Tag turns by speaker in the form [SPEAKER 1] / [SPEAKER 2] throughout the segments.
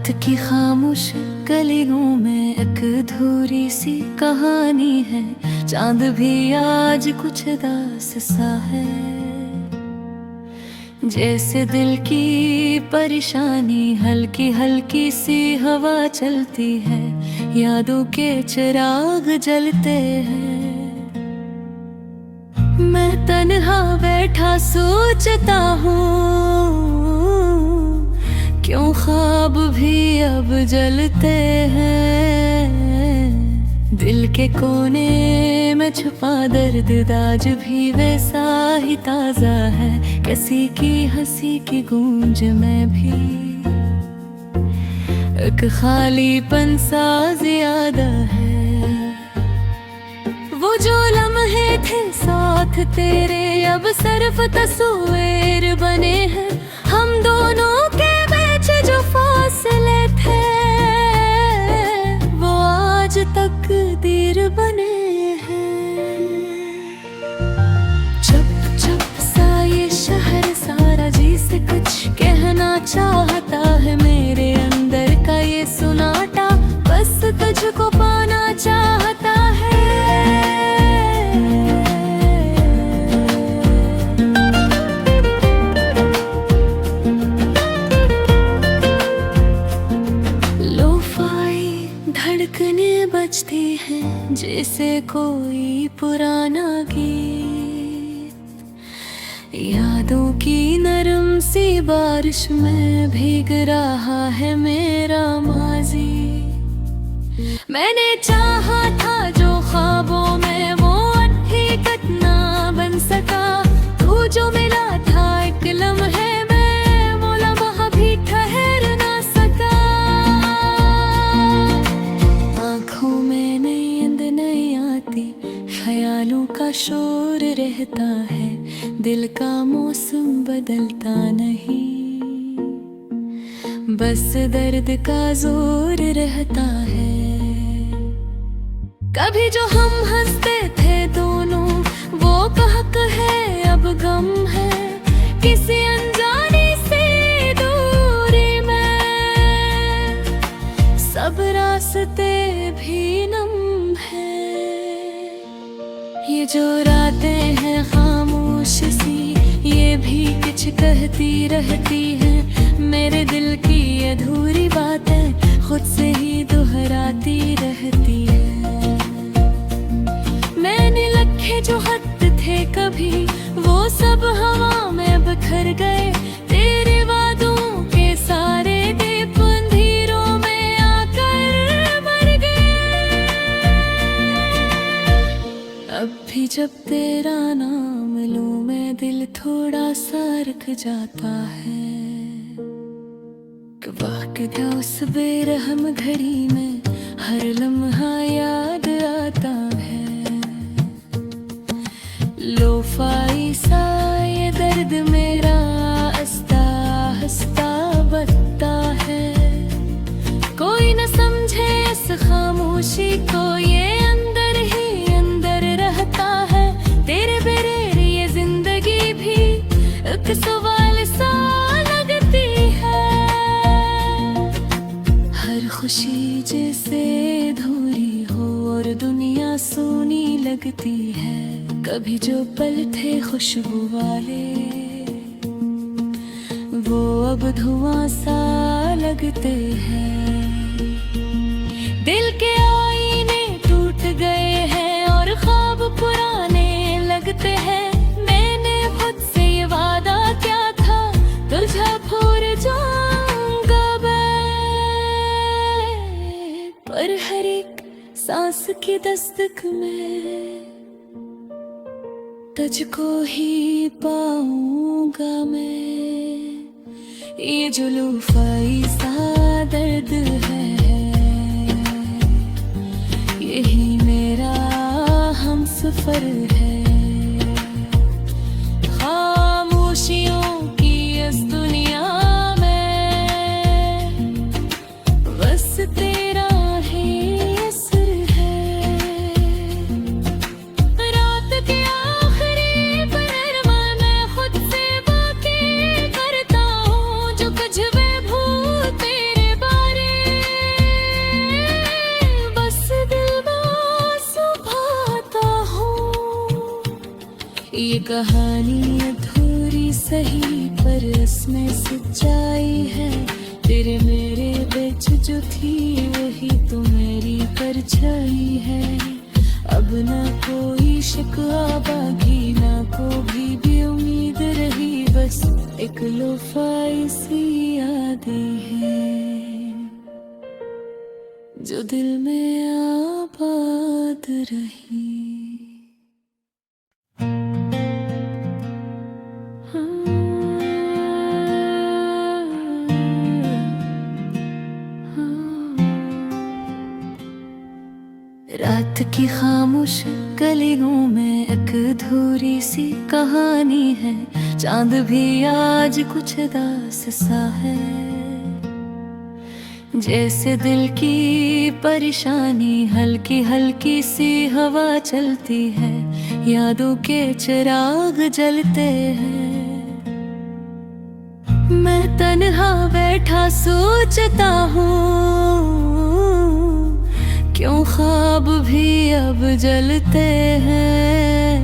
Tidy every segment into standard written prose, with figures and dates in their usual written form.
[SPEAKER 1] रात की खामोश गलियों में एक अधूरी सी कहानी है। चांद भी आज कुछ उदास सा है, जैसे दिल की परेशानी हल्की हल्की सी हवा चलती है, यादों के चिराग जलते हैं। मैं तन्हा बैठा सोचता हूँ, क्यों ख्वाब भी अब जलते हैं। दिल के कोने में छुपा दर्द आज भी वैसा ही ताजा है, किसी की हंसी की गूंज में भी एक खालीपन सा ज्यादा है। वो जो लम्हे थे साथ तेरे अब सिर्फ तस्वीर बने हैं। हम दोनों के बीच जो फासले थे वो आज तकदीर बने हैं। चुप चुप सा ये शहर सारा जी से कुछ कहना चाहता है। मेरे अंदर का ये सुनाटा बस तुझको पाना चाहता है। धड़कने बजती हैं जैसे कोई पुराना गीत, यादों की नरम सी बारिश में भीग रहा है मेरा माजी। मैंने चाहा था जो ख्वाबों में वो हकीकत ना बन सका। तू जो मिला था एक लम्हे में वो लम्हा भी ठहर ना सका। आँखों में नींद नहीं आती, ख्यालों का शोर रहता है। दिल का मौसम बदलता नहीं, बस दर्द का जोर रहता है। कभी जो हम हंसते थे दोनों वो कहक है अब गम है। किसी अनजानी सी दूरी में सब रास्ते भी नम है। ये जो रातें हैं खामोश सी ये भी कुछ कहती रहती हैं। मेरे दिल की अधूरी बातें खुद से ही दोहराती रहती है। मैंने लखे जो खत थे कभी वो सब हवा में बिखर गए। तेरे वादों के सारे दीप अंधेरों में आकर मर गए। अब भी जब तेरा नाम लूं मैं दिल थोड़ा सा रुक जाता है। वक्त उस बेरहम घड़ी में हर लम्हा याद आता है। लोफाई सा ये दर्द मेरा हंसता हंसता बकता है। कोई न समझे इस खामोशी को, ये अंदर ही अंदर रहता है। तेरे बगैर ये जिंदगी भी एक सवाल सा लगती है। हर खुशी जैसे अधूरी हो और दुनिया सूनी लगती है। कभी जो पल थे खुशबू वाले वो अब धुआं सा लगते हैं। दिल के आईने टूट गए हैं और ख्वाब पुराने लगते हैं। मैंने खुद से ये वादा किया था तुझे भूल जाऊंगा मैं, पर हर एक सांस की दस्तक में तुझको ही पाऊंगा मैं। ये जो लूफाई सा दर्द है यही मेरा हमसफर है। खामोशियों की इस दुनिया में बस तेरा ही असर है। रात के आखिरी पहर मैं खुद से बातें करता हूँ। जो कुछ वे भूल तेरे बारे कहानी अधूरी सही पर इसमें सच्चाई है। तेरे मेरे बीच जो थी वही तो मेरी परछाई है। अब ना कोई शिकवा बाकी ना कोई भी उम्मीद रही, बस एक लोफाई सी यादें हैं जो दिल में आबाद रही। रात की खामोश गलियों में एक अधूरी सी कहानी है। चांद भी आज कुछ दास सा है, जैसे दिल की परेशानी हल्की हल्की सी हवा चलती है। यादों के चिराग जलते हैं, मैं तन्हा बैठा सोचता हूँ क्यों ख्वाब भी अब जलते हैं।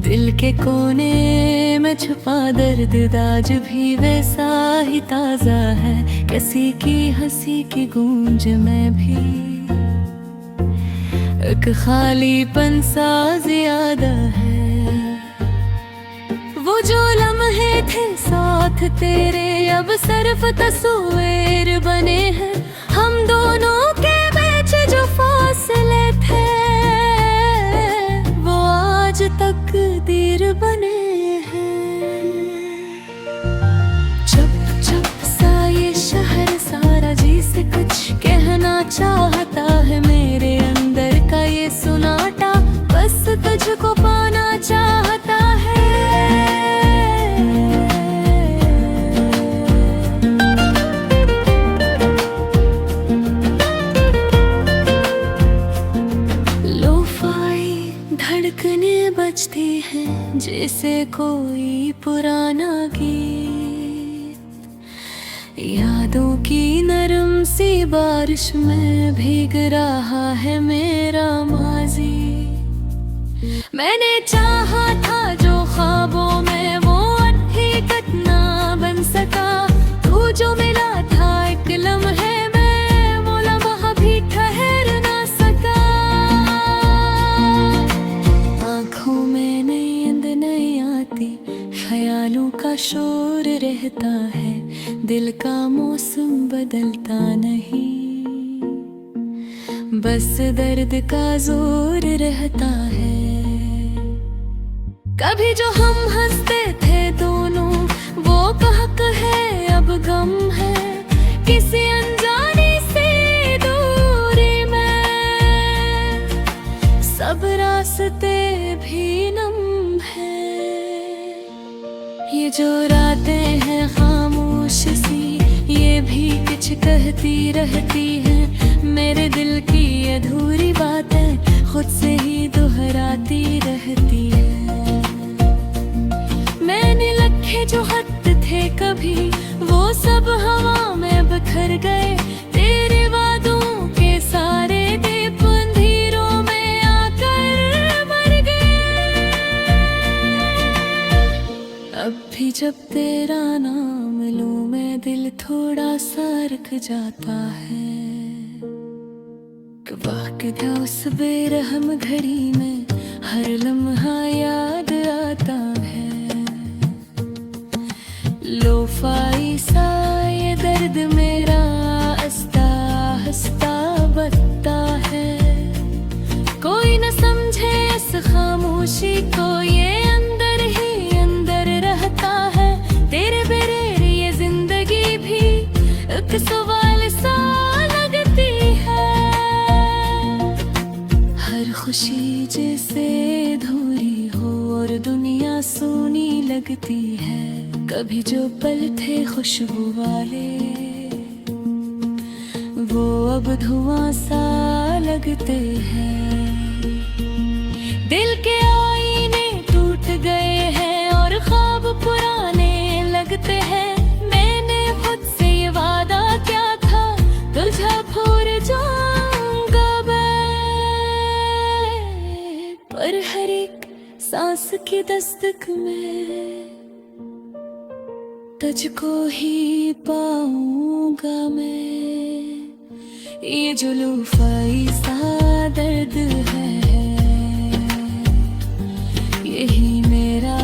[SPEAKER 1] दिल के कोने में छुपा दर्द आज भी वैसा ही ताजा है। किसी की हंसी की गूंज में भी एक खालीपन सा ज्यादा है। वो जो लम्हे थे साथ तेरे अब सिर्फ तस्वीर बने हैं। हम दोनों के बीच जो फासले थे वो आज तकदीर बने हैं। चुप चुप सा ये शहर सारा जी से कुछ कहना चाहता है। मेरे अंदर का ये सुनाटा बस तुझको पाना चाहता है। धड़कने बजती हैं जैसे कोई पुराना गीत। यादों की नरम सी बारिश में भीग रहा है मेरा माजी। मैंने चाहा था जो ख्वाबों में वो हकीकत ना बन सका। तू जो मिला था एक लम्हे ख्यालों का शोर रहता है। दिल का मौसम बदलता नहीं, बस दर्द का जोर रहता है। कभी जो हम हंसते थे दोनों वो कहक है अब गम है। किसी अनजानी सी दूरी में सब रास्ते भी नम है। ये जो रातें हैं खामोश सी ये भी कुछ कहती रहती हैं। मेरे दिल की अधूरी बातें खुद से ही दोहराती रहती है। मैंने लखे जो खत थे कभी वो सब हवा में बिखर गए। तेरे वादों के सारे दीप अंधेरों में आकर मर गए। अब भी जब तेरा नाम लूं मैं दिल थोड़ा सा रुक जाता है। वक्त उस बेरहम घड़ी में हर लम्हा याद आता है। लोफाई सा ये दर्द मेरा हंसता हंसता बदता है। कोई न समझे इस खामोशी को ये अंदर ही अंदर रहता है। तेरे बगैर ये जिंदगी भी एक सवाल सा लगती है। हर खुशी जैसे अधूरी हो और दुनिया सोनी लगती है। कभी जो पल थे खुशबू वाले वो अब धुआं सा लगते हैं। दिल के आईने टूट गए हैं और ख्वाब पुराने लगते हैं। मैंने खुद से ये वादा किया था तुझे भूल जाऊंगा मैं, पर हर एक सांस की दस्तक में तुझको ही पाऊंगा मैं। ये जो लूफाई सा दर्द है, यही मेरा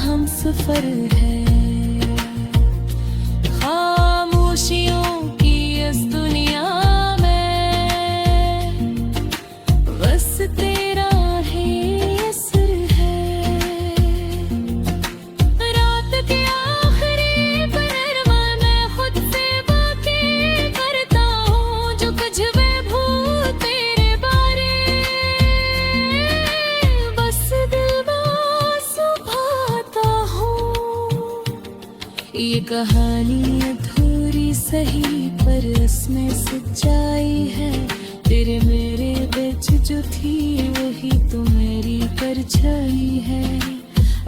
[SPEAKER 1] हमसफर है। खामोशियों की इस दुनिया में बस तेरा ही असर है। रात के आखिरी पहर मैं खुद से बातें करता हूँ, जो कुछ मैं भूल तेरे बारे, बस दिल में सुभाता हूँ। ये कहानी अधूरी सही पर इसमें सच्चाई है। तेरे मेरे बीच जो थी वही तो मेरी परछाई है।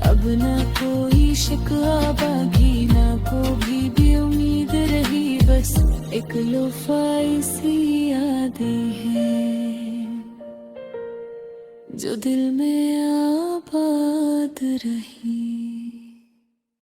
[SPEAKER 1] अब ना कोई शिकवा बाकी, ना कोई भी उम्मीद रही, बस एक लोफाई सी यादें हैं जो दिल में आबाद रही।